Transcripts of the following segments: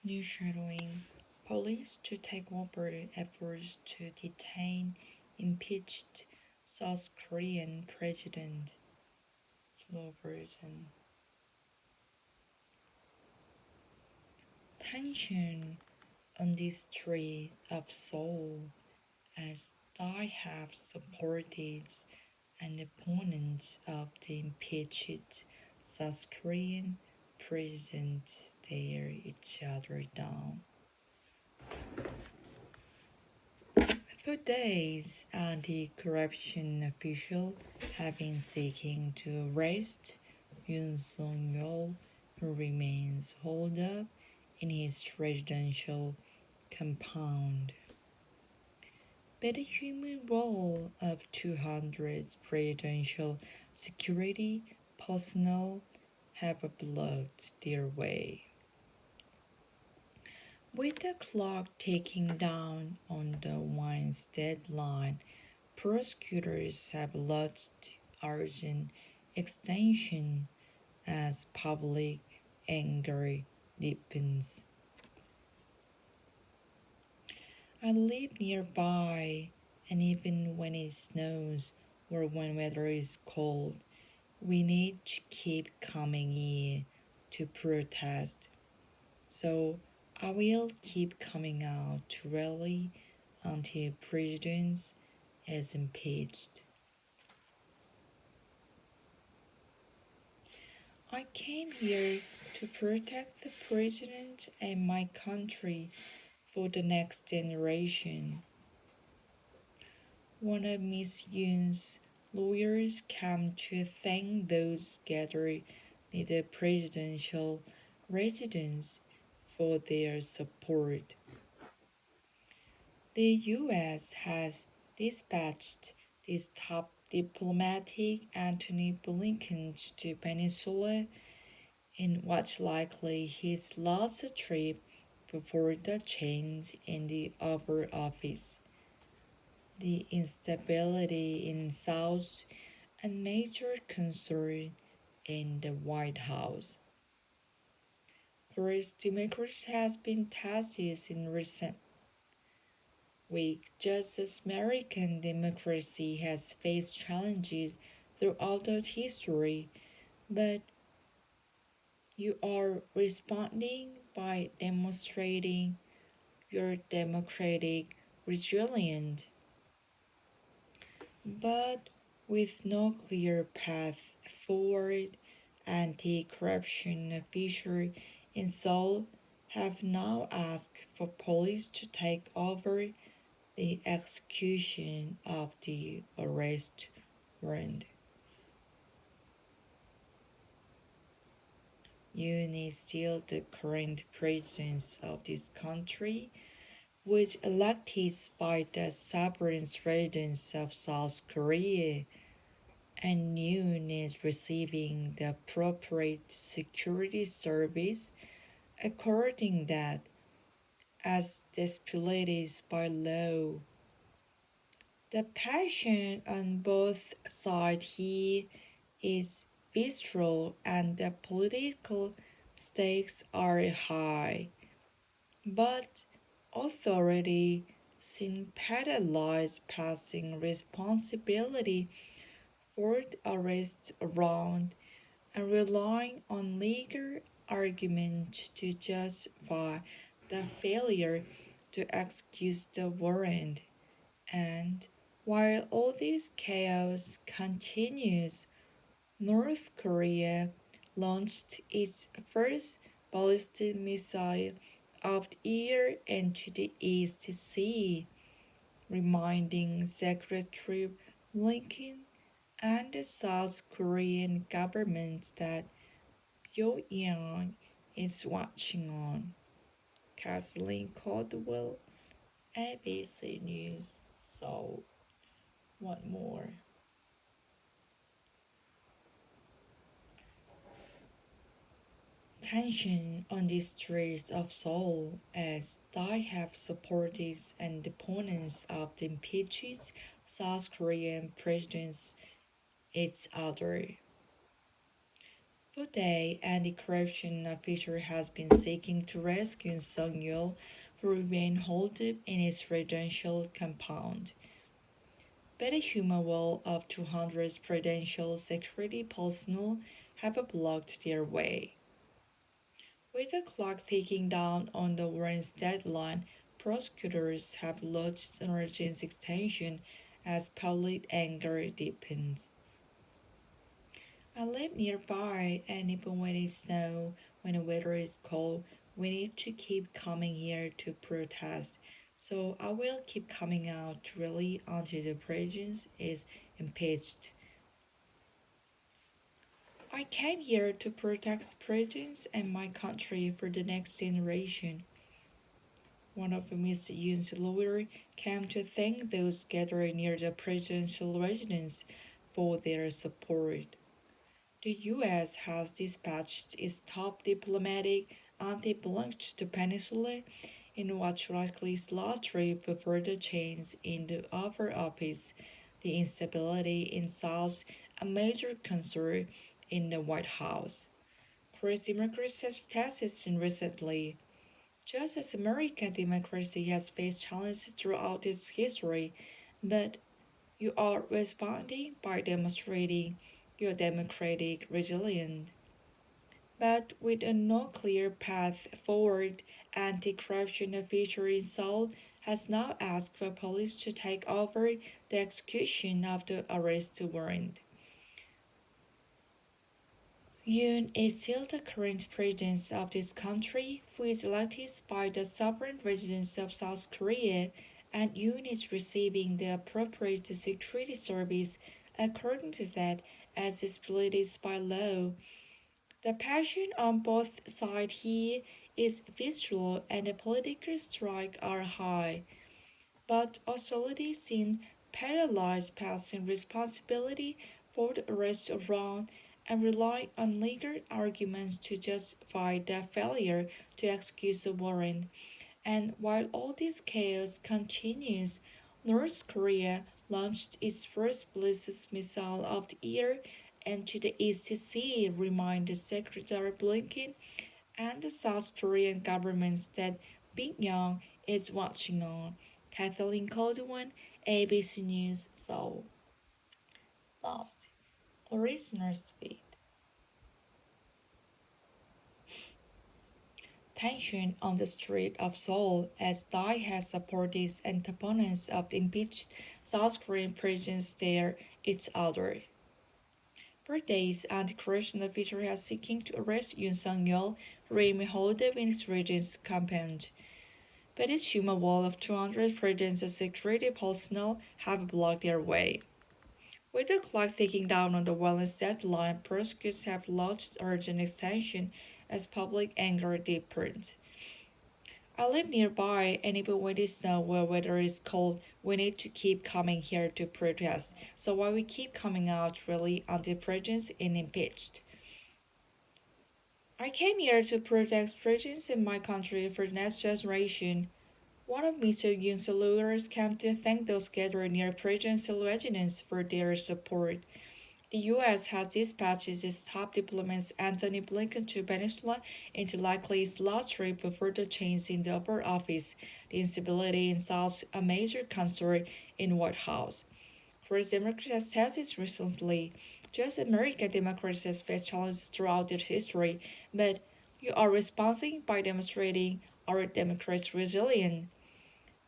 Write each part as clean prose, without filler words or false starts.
Shadowing police to take over efforts to detain impeached South Korean President. Slow version. Tension on the street of Seoul as I have supported and opponents of the impeached South Korean president stare each other down. For days, anti-corruption officials have been seeking to arrest Yoon Song-yeol, who remains holed up in his residential compound. But the human role of 200 presidential security personnel have blocked their way. With the clock ticking down on the wine's deadline, prosecutors have lodged urgent extension as public anger deepens. I live nearby, and even when it snows or when weather is cold, we need to keep coming here to protest. So I will keep coming out to rally until President is impeached. I came here to protect the President and my country for the next generation. One of Miss Yoon's lawyers came to thank those gathered near the presidential residence for their support. The U.S. has dispatched this top diplomatic Antony Blinken to Peninsula in what's likely his last trip before the change in the Oval Office. The instability in South a major concern in the White House. Whereas Democrats has been tested in recent weeks, just as American democracy has faced challenges throughout its history, but you are responding by demonstrating your democratic resilience. But with no clear path forward, anti-corruption officials in Seoul have now asked for police to take over the execution of the arrest warrant. Yoon is still the current president of this country, which elected by the sovereign residents of South Korea, and Yoon is receiving the appropriate security service according that as stipulated by law. The passion on both sides here is visceral and the political stakes are high, but authority sympathizes passing responsibility for the arrest around and relying on legal arguments to justify the failure to execute the warrant. And while all this chaos continues, North Korea launched its first ballistic missile of the year into the East Sea, reminding Secretary Blinken and the South Korean government that Pyongyang is watching on. Kathleen Caldwell, ABC News, Seoul. What more? Tension on the streets of Seoul as they have supporters and opponents of the impeached South Korean president each other. For days, anti-corruption official has been seeking to rescue Song-yeol, who remained holed up in his residential compound. But a human wall of 200 presidential security personnel have blocked their way. With the clock ticking down on the warrant's deadline, prosecutors have lodged an urgency extension as public anger deepens. I live nearby, and even when it snows, when the weather is cold, we need to keep coming here to protest. So I will keep coming out really until the president is impeached. I came here to protect presidents and my country for the next generation. One of Mr. Yoon's lawyers came to thank those gathered near the presidential residence for their support. The U.S. has dispatched its top diplomatic envoy to the peninsula in what's likely last trip before the change in the Oval Office. The instability in South, a major concern in the White House. Chris Democrats have tested recently. Just as American democracy has faced challenges throughout its history, but you are responding by demonstrating your democratic resilience. But with a no clear path forward, anti-corruption official in Seoul has now asked for police to take over the execution of the arrest warrant. Yoon is still the current president of this country, who is elected by the sovereign residents of South Korea, and Yoon is receiving the appropriate security service according to that as stipulated by law. The passion on both sides here is visceral and the political strikes are high, but authority seem paralyzed passing responsibility for the arrest around and relying on legal arguments to justify their failure to execute the warrant. And while all this chaos continues, North Korea launched its first ballistic missile of the year, and to the East Sea reminded Secretary Blinken and the South Korean government that Pyongyang is watching on. Kathleen Caldwell, ABC News, Seoul. Last, original speed. Tension on the street of Seoul as die-hard supporters and opponents of the impeached South Korean president stare each other. For days, anti-corruption officials are seeking to arrest Yoon Sung-yeol, who remains holed up in his regent's compound. But its human wall of 200 presidential security personnel have blocked their way. With the clock ticking down on the wellness deadline, prosecutors have lodged urgent extension as public anger deepens. I live nearby, and even when it snows or weather is cold, we need to keep coming here to protest. So why we keep coming out really until presidents is impeached. I came here to protect presidents in my country for the next generation. One of Mr. Yoon's lawyers came to thank those gathered near presidential residence for their support. The U.S. has dispatched its top diplomats Anthony Blinken to Peninsula into likely his last trip before the change in the Oval Office. The instability in South a major concern in White House. First Democrats has tested recently. Just American Democrats has faced challenges throughout their history, but you are responding by demonstrating our democracy's resilience.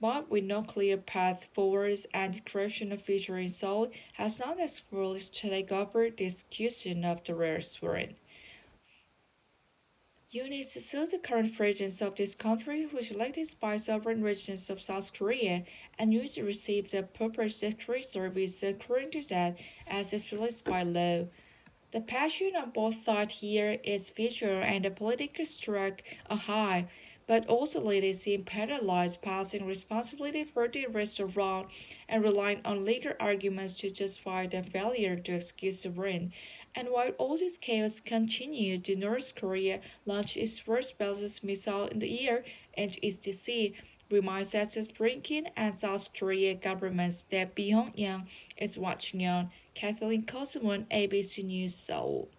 But with no clear path forward, anti-corruption official in Seoul has not asked police to take over the execution of the arrest warrant. Yoon is still the current president of this country, who is elected by sovereign residents of South Korea, and usually receive the appropriate security service according to that as established by law. The passion on both sides here is visual and the political strike are high, but also leaders seem paralyzed, passing responsibility for the restaurant and relying on legal arguments to justify their failure to execute the warrant. And while all this chaos continued, the North Korea launched its first ballistic missile in the year, and its DC reminds that the Blinken and South Korea governments that Pyongyang is watching on. Kathleen Kosuman, ABC News, Seoul.